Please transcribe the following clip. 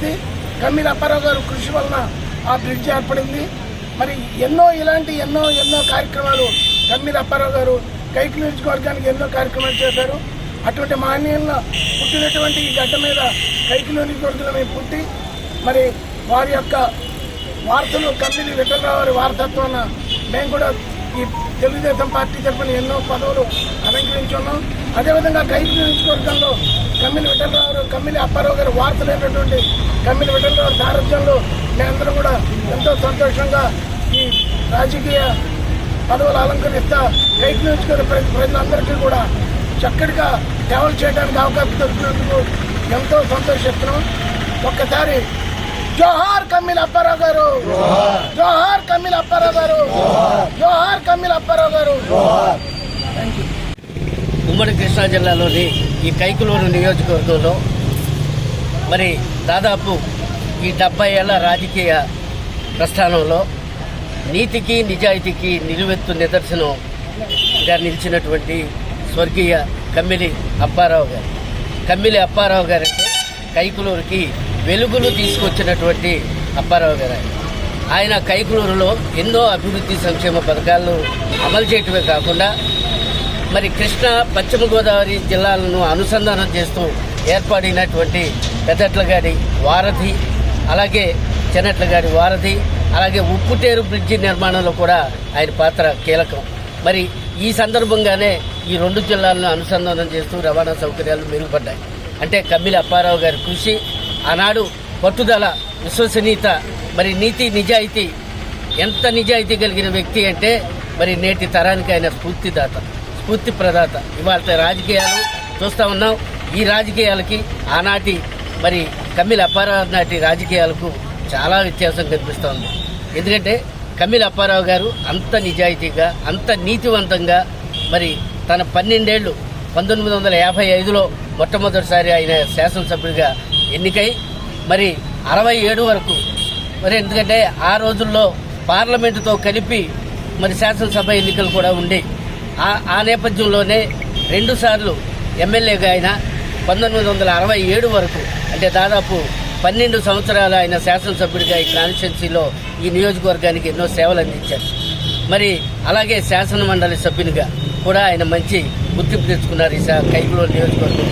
అభివృద్ధి కమ్మిలి అప్పారావు గారు కృషి వలన ఆ బ్రిడ్జ్ ఏర్పడింది. మరి ఎన్నో కార్యక్రమాలు కమ్మిలి అప్పారావు గారు కైకిలి నియోజకవర్గానికి ఎన్నో కార్యక్రమాలు చేశారు. అటువంటి మహనీయులను పుట్టినటువంటి ఈ గడ్డ మీద కైకిలి నియోజకవర్గంలో మేము పుట్టి మరి వారి యొక్క వార్తలు కమ్మిలి విఠలరావు గారి వారసత్వాన మేము కూడా ఈ తెలుగుదేశం పార్టీ తరఫున ఎన్నో పదవులు అలంకరించున్నాం. అదేవిధంగా కైకిలి నియోజకవర్గంలో కమ్మిలి అప్పారావు గారి వార్తలైనటువంటి కమ్మిలి విఠలరావు సారథ్యంలో మేమందరం కూడా ఎంతో సంతోషంగా ఈ రాజకీయ పదవులు అలంకరిస్తా కైకిలి నియోజకవర్గ ప్రజలందరికీ కూడా చక్కటిగా సేవలు చేయడానికి అవకాశం దొరికినందుకు ఎంతో సంతోషిస్తున్నాం. ఒక్కసారి జోహార్ కమ్మిలి అప్పారావు గారు, జోహార్ కమ్మిలి అప్పారావు గారు, జోహార్ కమ్మిలి అప్పారావు గారు. ఉమ్మడి కృష్ణా జిల్లాలోని ఈ కైకులూరు నియోజకవర్గంలో మరి దాదాపు ఈ 70 ఏళ్ల రాజకీయ ప్రస్థానంలో నీతికి నిజాయితీకి నిలువెత్తు నిదర్శనంగా నిలిచినటువంటి స్వర్గీయ కమ్మిలి అప్పారావు గారు. కమ్మిలి అప్పారావు గారు అంటే కైకులూరుకి వెలుగులు తీసుకొచ్చినటువంటి అప్పారావు గారు. ఆయన కైకులూరులో ఎన్నో అభివృద్ధి సంక్షేమ పథకాలను అమలు చేయటమే కాకుండా మరి కృష్ణా పశ్చిమ గోదావరి జిల్లాలను అనుసంధానం చేస్తూ ఏర్పడినటువంటి పెద్దట్లగాడి వారధి, అలాగే చెన్నట్లగాడి వారధి, అలాగే ఉప్పుటేరు బ్రిడ్జి నిర్మాణంలో కూడా ఆయన పాత్ర కీలకం. మరి ఈ సందర్భంగానే ఈ 2 జిల్లాలను అనుసంధానం చేస్తూ రవాణా సౌకర్యాలు మెరుగుపడ్డాయి. అంటే కమ్మిలి అప్పారావు గారి కృషి, ఆనాడు పట్టుదల, విశ్వసనీయత, మరి నీతి నిజాయితీ, ఎంత నిజాయితీ కలిగిన వ్యక్తి అంటే మరి నేటి తరానికి ఆయన స్ఫూర్తి ప్రదాత. ఇవాళ రాజకీయాలు చూస్తూ ఉన్నాం. ఈ రాజకీయాలకి ఆనాటి మరి కమ్మిలి అప్పారావు నాటి రాజకీయాలకు చాలా వ్యత్యాసం కనిపిస్తోంది. ఎందుకంటే కమ్మిలి అప్పారావు గారు అంత నిజాయితీగా, అంత నీతివంతంగా మరి తన 12 ఏళ్ళు 1955లో మొట్టమొదటిసారి ఆయన శాసనసభ్యుడిగా ఎన్నికై మరి 67 వరకు మరి ఎందుకంటే ఆ రోజుల్లో పార్లమెంటుతో కలిపి మరి శాసనసభ ఎన్నికలు కూడా ఉండే ఆ నేపథ్యంలోనే 2 సార్లు ఎమ్మెల్యేగా ఆయన 1967 వరకు అంటే దాదాపు 12 సంవత్సరాలు ఆయన శాసనసభ్యుడిగా ఈ కాన్స్టిట్యున్సీలో ఈ నియోజకవర్గానికి ఎన్నో సేవలు అందించారు. మరి అలాగే శాసన మండలి సభ్యునిగా కూడా ఆయన మంచి గుర్తింపు తెచ్చుకున్నారు ఈ కైకులూరు నియోజకవర్గం.